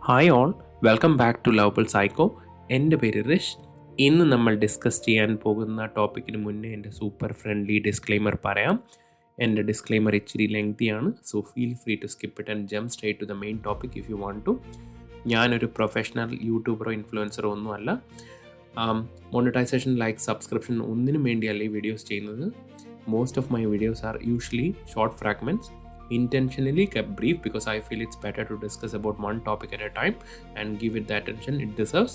Hi all, welcome back to lovable psycho. എൻ്റെ പേര് റിഷ്. ഇന്ന് നമ്മൾ ഡിസ്കസ് ചെയ്യാൻ പോകുന്ന ടോപ്പിക്കിന് മുന്നേ എൻ്റെ സൂപ്പർ ഫ്രണ്ട്ലി ഡിസ്ക്ലെയിമർ പറയാം. എൻ്റെ ഡിസ്ക്ലെയിമർ ഇച്ചിരി ലെങ്തിയാണ്, so feel free to skip it and jump straight to the main topic if you want to. ഞാനൊരു പ്രൊഫഷണൽ യൂട്യൂബറോ ഇൻഫ്ലുവൻസറോ ഒന്നുമല്ല. മോണിറ്റൈസേഷൻ, ലൈക്ക്, സബ്സ്ക്രിപ്ഷൻ ഒന്നിനും വേണ്ടിയല്ല ഈ വീഡിയോസ് ചെയ്യുന്നത്. Most of my videos are usually short fragments, intentionally kept brief because I feel it's better to discuss about one topic at a time and give it the attention it deserves.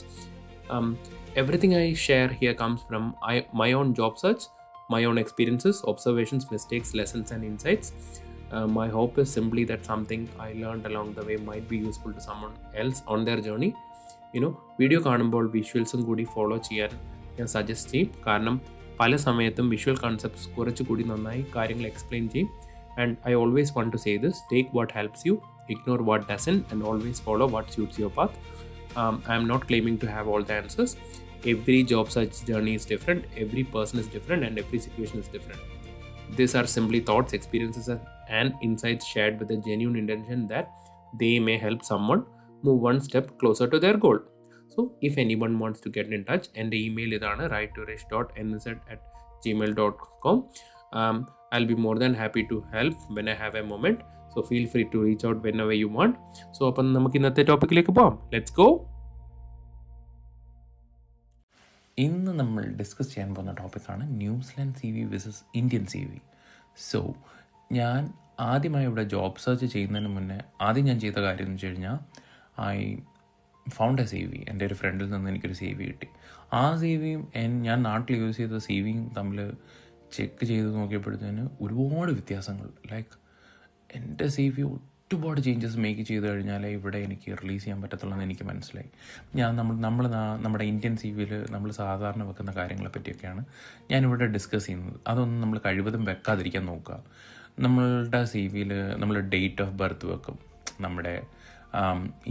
Everything I share here comes from my own job search, my own experiences, observations, mistakes, lessons and insights. My hope is simply that something I learned along the way might be useful to someone else on their journey. Video കാണുമ്പോൾ വിഷ്വൽസും കൂടി follow ചെയ്യാൻ ഞാൻ suggest ചെയ്യും. കാരണം പല സമയത്തും visual concepts കുറച്ചുകൂടി നന്നായി കാര്യങ്ങൾ എക്സ്പ്ലെയിൻ ചെയ്യും. And I always want to say this: take what helps you, ignore what doesn't, and always follow what suits your path. I am not claiming to have all the answers. Every job search journey is different, every person is different, and every situation is different. These are simply thoughts, experiences, and insights shared with a genuine intention that they may help someone move one step closer to their goal. So, if anyone wants to get in touch, and the email is writetourish.nz@gmail.com. I'll be more than happy to help when I have a moment. So feel free to reach out whenever you want. So അപ്പം നമുക്ക് ഇന്നത്തെ ടോപ്പിക്കിലേക്ക് പോകാം. Let's go. ഇന്ന് നമ്മൾ discuss ചെയ്യാൻ പോകുന്ന ടോപ്പിക്കാണ് New Zealand C V versus Indian C V. So ഞാൻ ആദ്യമായി ഇവിടെ ജോബ് സെർച്ച് ചെയ്യുന്നതിന് മുന്നേ ആദ്യം ഞാൻ ചെയ്ത കാര്യം എന്ന് വെച്ച് കഴിഞ്ഞാൽ I found a C V. എൻ്റെ ഒരു ഫ്രണ്ടിൽ നിന്ന് എനിക്കൊരു സി വി കിട്ടി. ആ സി വിയും ഞാൻ നാട്ടിൽ യൂസ് ചെയ്ത സി വിയും തമ്മിൽ ചെക്ക് ചെയ്ത് നോക്കിയപ്പോഴത്തേന് ഒരുപാട് വ്യത്യാസങ്ങൾ. ലൈക്ക് എൻ്റെ സി വി ഒരുപാട് ചേഞ്ചസ് മേക്ക് ചെയ്ത് കഴിഞ്ഞാൽ ഇവിടെ എനിക്ക് റിലീസ് ചെയ്യാൻ പറ്റത്തുള്ളൂ എനിക്ക് മനസ്സിലായി. നമ്മുടെ ഇന്ത്യൻ സി വിയിൽ നമ്മൾ സാധാരണ വെക്കുന്ന കാര്യങ്ങളെ പറ്റിയൊക്കെയാണ് ഞാനിവിടെ ഡിസ്കസ് ചെയ്യുന്നത്. അതൊന്നും നമ്മൾ കഴിവതും വെക്കാതിരിക്കാൻ നോക്കുക. നമ്മളുടെ സി വിയിൽ നമ്മൾ ഡേറ്റ് ഓഫ് ബർത്ത് വെക്കും. നമ്മുടെ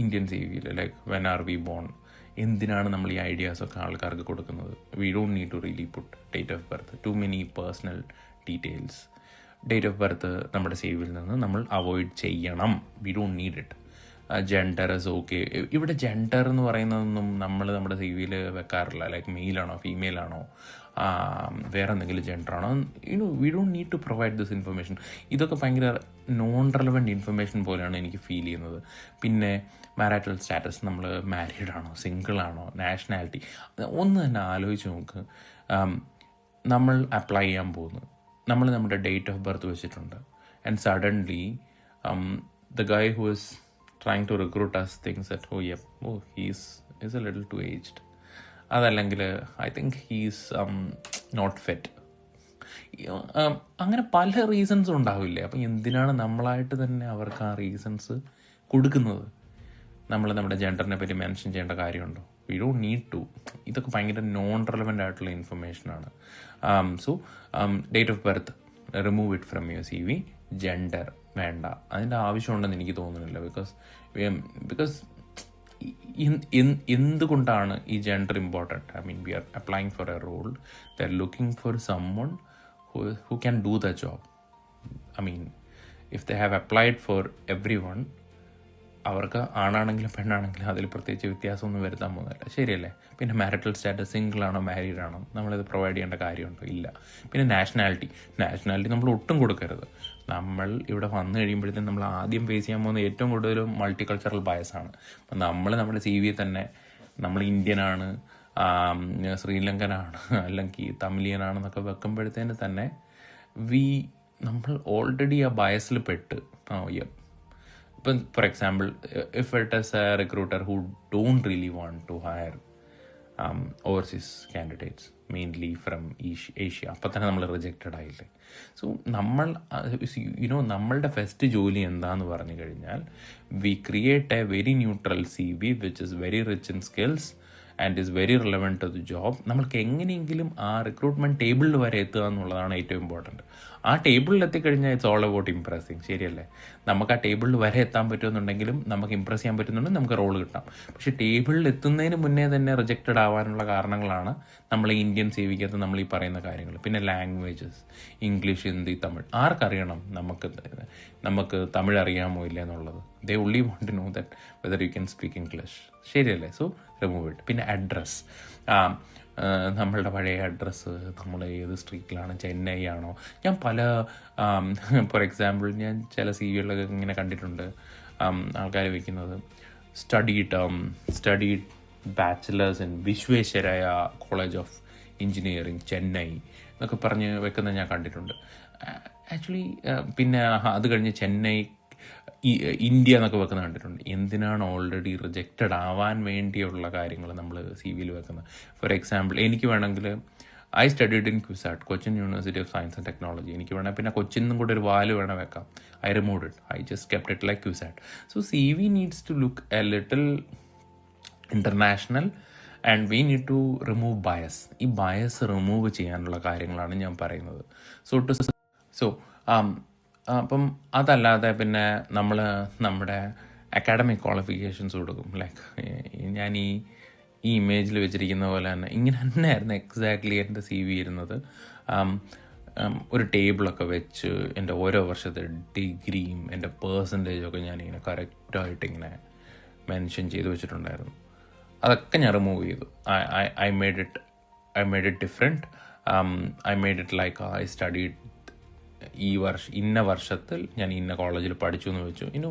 ഇന്ത്യൻ സി വിയിൽ like when are we born, എന്തിനാണ് നമ്മൾ ഈ ഐഡിയാസൊക്കെ ആൾക്കാർക്ക് കൊടുക്കുന്നത്. We don't need to really put date of birth, too many personal details. Date of birth നമ്മുടെ സി വിയിൽ നിന്ന് നമ്മൾ അവോയ്ഡ് ചെയ്യണം. We don't need it. Gender is okay. ഇവിടെ ജെൻഡർ എന്ന് പറയുന്നതൊന്നും നമ്മൾ നമ്മുടെ സി വിയിൽ വെക്കാറില്ല. ലൈക്ക് മെയിലാണോ ഫീമെയിലാണോ വേറെ എന്തെങ്കിലും ജെൻഡറാണോ, we don't need to provide this information. ഇതൊക്കെ ഭയങ്കര നോൺ റെലവൻറ്റ് ഇൻഫർമേഷൻ പോലെയാണ് എനിക്ക് ഫീൽ ചെയ്യുന്നത്. പിന്നെ മാരിറ്റൽ സ്റ്റാറ്റസ്, നമ്മൾ മാരീഡ് ആണോ സിംഗിളാണോ, നാഷണാലിറ്റി, ഒന്ന് തന്നെ ആലോചിച്ച് നോക്ക്. നമ്മൾ അപ്ലൈ ചെയ്യാൻ പോകുന്നു, നമ്മൾ നമ്മുടെ ഡേറ്റ് ഓഫ് ബർത്ത് വെച്ചിട്ടുണ്ട്. And suddenly the Guy who is trying to recruit us thinks that he's a little too aged. അതല്ലെങ്കിൽ I think he's not fit. അങ്ങനെ പല റീസൺസും ഉണ്ടാവില്ലേ. അപ്പം എന്തിനാണ് നമ്മളായിട്ട് തന്നെ അവർക്ക് ആ റീസൺസ് കൊടുക്കുന്നത്? നമ്മൾ നമ്മുടെ ജെൻഡറിനെ പറ്റി മെൻഷൻ ചെയ്യേണ്ട കാര്യമുണ്ടോ? We don't need to. ഇതൊക്കെ ഭയങ്കര നോൺ റെലവൻ്റ് ആയിട്ടുള്ള ഇൻഫർമേഷനാണ്. So date of birth remove it from your C V. Gender വേണ്ട, അതിൻ്റെ ആവശ്യമുണ്ടെന്ന് എനിക്ക് തോന്നുന്നില്ല. ബിക്കോസ് എന്തുകൊണ്ടാണ് ഈ gender important? I mean we are applying for a role, they are looking for someone who can do the job. I mean, if they have applied for everyone, അവർക്ക് ആണാണെങ്കിലും പെണ്ണാണെങ്കിലും അതിൽ പ്രത്യേകിച്ച് വ്യത്യാസമൊന്നും വരുത്താൻ പോകുന്നില്ല. ശരിയല്ലേ? പിന്നെ മാരിറ്റൽ സ്റ്റാറ്റസ്, സിംഗിളാണോ മാരീഡ് ആണോ, നമ്മളിത് പ്രൊവൈഡ് ചെയ്യേണ്ട കാര്യമുണ്ടോ? ഇല്ല. പിന്നെ നാഷണാലിറ്റി നമ്മൾ ഒട്ടും കൊടുക്കരുത്. നമ്മൾ ഇവിടെ വന്നു കഴിയുമ്പോഴത്തേക്കും നമ്മൾ ആദ്യം ഫേസ് ചെയ്യാൻ പോകുന്ന ഏറ്റവും കൂടുതൽ മൾട്ടി കൾച്ചറൽ ബയസാണ്. അപ്പം നമ്മുടെ സി വി തന്നെ നമ്മൾ ഇന്ത്യനാണ്, ശ്രീലങ്കനാണ്, അല്ലെങ്കിൽ തമിലിയനാണെന്നൊക്കെ വെക്കുമ്പോഴത്തേന് തന്നെ നമ്മൾ ഓൾറെഡി ആ ബയസിൽ പെട്ട്. ഇപ്പം for example, if it is a recruiter who don't really want to hire overseas candidates, mainly from Asia, അപ്പം തന്നെ നമ്മൾ റിജക്റ്റഡ് ആയില്ലേ. സോ നമ്മളുടെ ഫസ്റ്റ് ജോലി എന്താന്ന് പറഞ്ഞു കഴിഞ്ഞാൽ, we create a very neutral C V which is very rich in skills and is very relevant to the job. നമ്മൾക്ക് എങ്ങനെയെങ്കിലും ആ റിക്രൂട്ട്മെൻറ്റ് ടേബിളിൽ വരെ എത്തുക എന്നുള്ളതാണ് ഏറ്റവും ഇമ്പോർട്ടൻറ്റ്. ആ ടേബിളിൽ എത്തിക്കഴിഞ്ഞാൽ ഇറ്റ്സ് ഓൾ അബൌട്ട് ഇംപ്രസിങ്, ശരിയല്ലേ? നമുക്ക് ആ ടേബിളിൽ വരെ എത്താൻ പറ്റുമെന്നുണ്ടെങ്കിലും നമുക്ക് ഇംപ്രസ് ചെയ്യാൻ പറ്റുന്നുണ്ടെങ്കിൽ നമുക്ക് റോൾ കിട്ടാം. പക്ഷേ ടേബിളിൽ എത്തുന്നതിന് മുന്നേ തന്നെ റിജക്റ്റഡ് ആവാനുള്ള കാരണങ്ങളാണ് നമ്മൾ ഇന്ത്യൻ സി വിക്കകത്ത് നമ്മൾ ഈ പറയുന്ന കാര്യങ്ങൾ. പിന്നെ ലാംഗ്വേജസ്, ഇംഗ്ലീഷ്, ഹിന്ദി, തമിഴ്. ആർക്കറിയണം നമുക്ക് തമിഴ് അറിയാമോ ഇല്ല എന്നുള്ളത്? They only want to know that whether you can speak English, ശരിയല്ലേ? So remove it. പിന്നെ അഡ്രസ്സ്, നമ്മളുടെ പഴയ അഡ്രസ്സ്, നമ്മൾ ഏത് സ്ട്രീറ്റിലാണ്, ചെന്നൈ ആണോ? ഞാൻ ഫോർ എക്സാമ്പിൾ ഞാൻ ചില സി വികളിലൊക്കെ ഇങ്ങനെ കണ്ടിട്ടുണ്ട് ആൾക്കാർ വയ്ക്കുന്നത് studied bachelor's in Visvesvaraya college of engineering Chennai എന്നൊക്കെ പറഞ്ഞ് വെക്കുന്നത് ഞാൻ കണ്ടിട്ടുണ്ട്. ആക്ച്വലി പിന്നെ അത് കഴിഞ്ഞ് ചെന്നൈ ഇന്ത്യ എന്നൊക്കെ വെക്കുന്നത് കണ്ടിട്ടുണ്ട്. എന്തിനാണ് ഓൾറെഡി റിജക്റ്റഡ് ആവാൻ വേണ്ടിയുള്ള കാര്യങ്ങൾ നമ്മൾ സി വിയിൽ വെക്കുന്നത്? ഫോർ എക്സാമ്പിൾ എനിക്ക് വേണമെങ്കിൽ I studied in CUSAT, Cochin university of science and technology. എനിക്ക് വേണമെങ്കിൽ പിന്നെ കൊച്ചിനും കൂടെ ഒരു വാല് വേണം വെക്കാം. I removed it. I just kept it like CUSAT. So C V needs to look a little international and we need to remove bias. ഈ ബയസ് റിമൂവ് ചെയ്യാനുള്ള കാര്യങ്ങളാണ് ഞാൻ പറയുന്നത്. സോ അപ്പം അതല്ലാതെ പിന്നെ നമ്മൾ നമ്മുടെ അക്കാഡമിക് ക്വാളിഫിക്കേഷൻസ് കൊടുക്കും. ലൈക്ക് ഞാൻ ഈ ഇമേജിൽ വെച്ചിരിക്കുന്ന പോലെ തന്നെ ഇങ്ങനെ തന്നെയായിരുന്നു എക്സാക്ട്ലി എൻ്റെ സി വി ഇരുന്നത്. ഒരു ടേബിളൊക്കെ വെച്ച് എൻ്റെ ഓരോ വർഷത്തെ ഡിഗ്രിയും എൻ്റെ പേഴ്സൻറ്റേജൊക്കെ ഞാനിങ്ങനെ കറക്റ്റായിട്ട് ഇങ്ങനെ മെൻഷൻ ചെയ്ത് വെച്ചിട്ടുണ്ടായിരുന്നു. അതൊക്കെ ഞാൻ റിമൂവ് ചെയ്തു. I made it different. I made it like I studied ഇന്ന വർഷത്തിൽ ഞാൻ ഇന്ന കോളേജിൽ പഠിച്ചു എന്ന് വെച്ചു.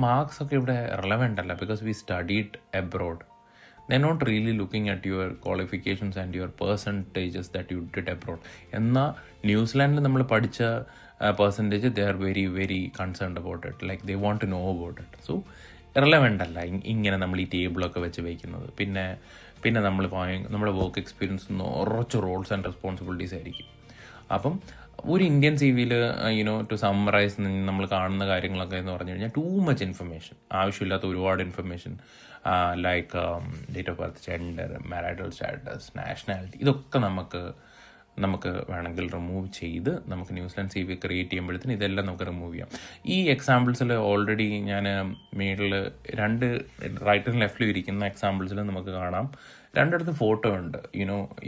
മാർക്സ് ഒക്കെ ഇവിടെ റെലവെൻ്റ് അല്ല, because we studied abroad. They're not really looking at your qualifications and your percentages that you did abroad. എന്നാൽ ന്യൂസിലാൻഡിൽ നമ്മൾ പഠിച്ച percentage they are very very concerned about it, like they want to know about it. So relevant അല്ല ഇങ്ങനെ നമ്മൾ ഈ ടേബിളൊക്കെ വെച്ച് വയ്ക്കുന്നത്. പിന്നെ നമ്മുടെ വർക്ക് എക്സ്പീരിയൻസ് ഉറച്ച റോൾസ് ആൻഡ് റെസ്പോൺസിബിലിറ്റീസ് ആയിരിക്കും. അപ്പം ഒരു ഇന്ത്യൻ സി വിയിൽ ടു സമ്മറൈസ് നമ്മൾ കാണുന്ന കാര്യങ്ങളൊക്കെ എന്ന് പറഞ്ഞു കഴിഞ്ഞാൽ ടൂ മച്ച് ഇൻഫർമേഷൻ, ആവശ്യമില്ലാത്ത ഒരുപാട് information, like date of birth, gender, marital status, nationality, ഇതൊക്കെ നമുക്ക് വേണമെങ്കിൽ റിമൂവ് ചെയ്ത് നമുക്ക് ന്യൂസിലാൻഡ് സി വി ക്രിയേറ്റ് ചെയ്യുമ്പോഴത്തേന് ഇതെല്ലാം നമുക്ക് റിമൂവ് ചെയ്യാം. ഈ എക്സാമ്പിൾസിൽ ഓൾറെഡി ഞാൻ മേളിൽ റൈറ്റ് ആൻഡ് ലെഫ്റ്റിൽ ഇരിക്കുന്ന എക്സാമ്പിൾസിൽ നമുക്ക് കാണാം രണ്ടിടത്ത് ഫോട്ടോ ഉണ്ട്.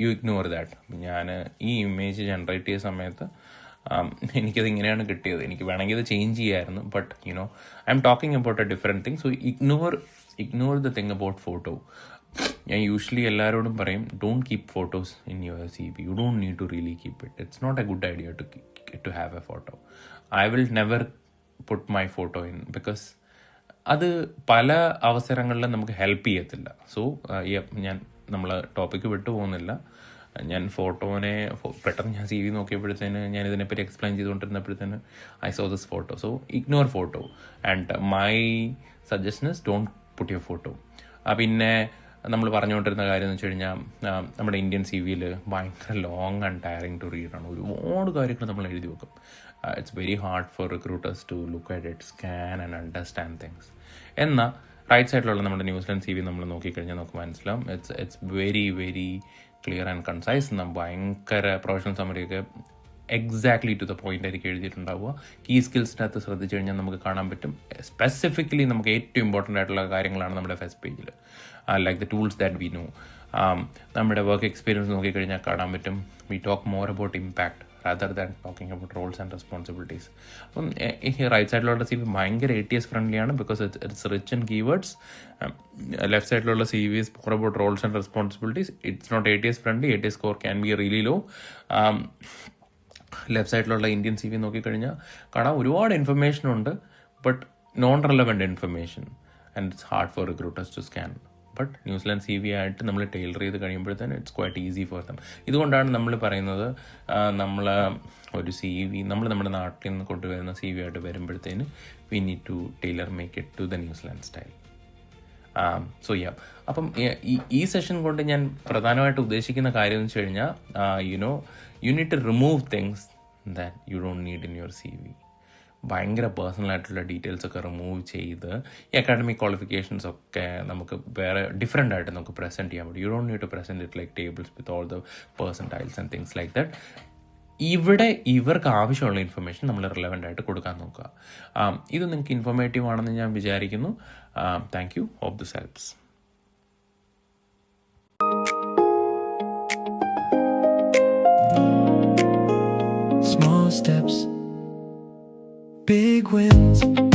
You ignore that. ഞാൻ ഈ ഇമേജ് ജനറേറ്റ് ചെയ്ത സമയത്ത് എനിക്കത് ഇങ്ങനെയാണ് കിട്ടിയത്. എനിക്ക് വേണമെങ്കിൽ ഇത് ചേഞ്ച് ചെയ്യാമായിരുന്നു, but I am talking about a different thing. So ignore the thing about photo. ഞാൻ യൂഷ്വലി എല്ലാവരോടും പറയും, don't keep photos in your C V. You don't need to really keep it. It's not a good idea to have a photo. I will never put my photo in, because അത് പല അവസരങ്ങളിലും നമുക്ക് help ചെയ്യത്തില്ല. So നമ്മൾ topic വിട്ടു പോകുന്നില്ല. ഞാൻ ഫോട്ടോനെ പെട്ടെന്ന് ഞാൻ സി വി നോക്കിയപ്പോഴത്തേന് ഞാൻ ഇതിനെപ്പറ്റി എക്സ്പ്ലെയിൻ ചെയ്തുകൊണ്ടിരുന്നപ്പോഴത്തേന് I saw this photo. So ignore photo and my suggestion is don't put your photo. പിന്നെ നമ്മൾ പറഞ്ഞുകൊണ്ടിരുന്ന കാര്യം എന്ന് വെച്ച് കഴിഞ്ഞാൽ നമ്മുടെ ഇന്ത്യൻ സി വിയിൽ ഭയങ്കര long and tiring to read ആണ്. ഒരുപാട് കാര്യങ്ങൾ നമ്മൾ എഴുതി വെക്കും. It's very hard for recruiters to look at it, scan and understand things. എന്നാൽ റൈറ്റ് സൈഡിലുള്ള നമ്മുടെ ന്യൂസിലാൻഡ് സി വി നമ്മൾ നോക്കിക്കഴിഞ്ഞാൽ നമുക്ക് മനസ്സിലാവും it's very very clear and concise. ഭയങ്കര പ്രൊഫഷണൽ സമ്മറിയൊക്കെ എക്സാക്ട്ലി ടു ദ പോയിന്റ് ആയിരിക്കും എഴുതിയിട്ടുണ്ടാവുക. കീ സ്കിൽസിൻ്റെ അകത്ത് ശ്രദ്ധിച്ചു കഴിഞ്ഞാൽ നമുക്ക് കാണാൻ പറ്റും സ്പെസിഫിക്കലി നമുക്ക് ഏറ്റവും ഇമ്പോർട്ടൻ്റ് ആയിട്ടുള്ള കാര്യങ്ങളാണ് നമ്മുടെ ഫസ്റ്റ് പേജിൽ, like the tools that we know. നമ്മുടെ വർക്ക് എക്സ്പീരിയൻസ് നോക്കിക്കഴിഞ്ഞാൽ കാണാൻ പറ്റും we talk more about impact rather than talking about roles and responsibilities. അപ്പം ഈ റൈറ്റ് സൈഡിലുള്ള സി വി ഭയങ്കര ATS ഫ്രണ്ട്ലി ആണ്, because it's rich in keywords. Left സൈഡിലുള്ള C V is more about roles and responsibilities. It's not ATS friendly. ATS score can be really low. Left സൈഡിലുള്ള Indian C V നോക്കിക്കഴിഞ്ഞാൽ കാണാൻ ഒരുപാട് information ഉണ്ട്, but non relevant information, and it's hard for recruiters to scan. But New Zealand C V ആയിട്ട് നമ്മൾ tailor ചെയ്ത് കഴിയുമ്പോഴത്തേന് it's quite easy for dum. ഇതുകൊണ്ടാണ് നമ്മൾ പറയുന്നത് നമ്മൾ ഒരു സി വി നമ്മുടെ നാട്ടിൽ നിന്ന് കൊണ്ടുവരുന്ന സി വി ആയിട്ട് വരുമ്പോഴത്തേന് we need to tailor make it to the New Zealand style. So അപ്പം ഈ സെഷൻ കൊണ്ട് ഞാൻ പ്രധാനമായിട്ട് ഉദ്ദേശിക്കുന്ന കാര്യം എന്ന് വെച്ച് കഴിഞ്ഞാൽ you need to remove things that you don't need in your C V. ഭയങ്കര പേഴ്സണലായിട്ടുള്ള ഡീറ്റെയിൽസ് ഒക്കെ റിമൂവ് ചെയ്ത് ഈ അക്കാഡമിക് ക്വാളിഫിക്കേഷൻസ് ഒക്കെ നമുക്ക് വേറെ ഡിഫറെൻ്റ് ആയിട്ട് നമുക്ക് പ്രസൻറ്റ് ചെയ്യാൻ പറ്റും. You don't need to present it like tables with all the percentiles and things like that. ഇവിടെ ഇവർക്ക് ആവശ്യമുള്ള ഇൻഫർമേഷൻ നമ്മൾ റിലവൻ്റ് ആയിട്ട് കൊടുക്കാൻ നോക്കുക. ഇത് നിങ്ങൾക്ക് ഇൻഫോർമേറ്റീവ് ആണെന്ന് ഞാൻ വിചാരിക്കുന്നു. Thank you. Hope this helps. Small steps, big wins.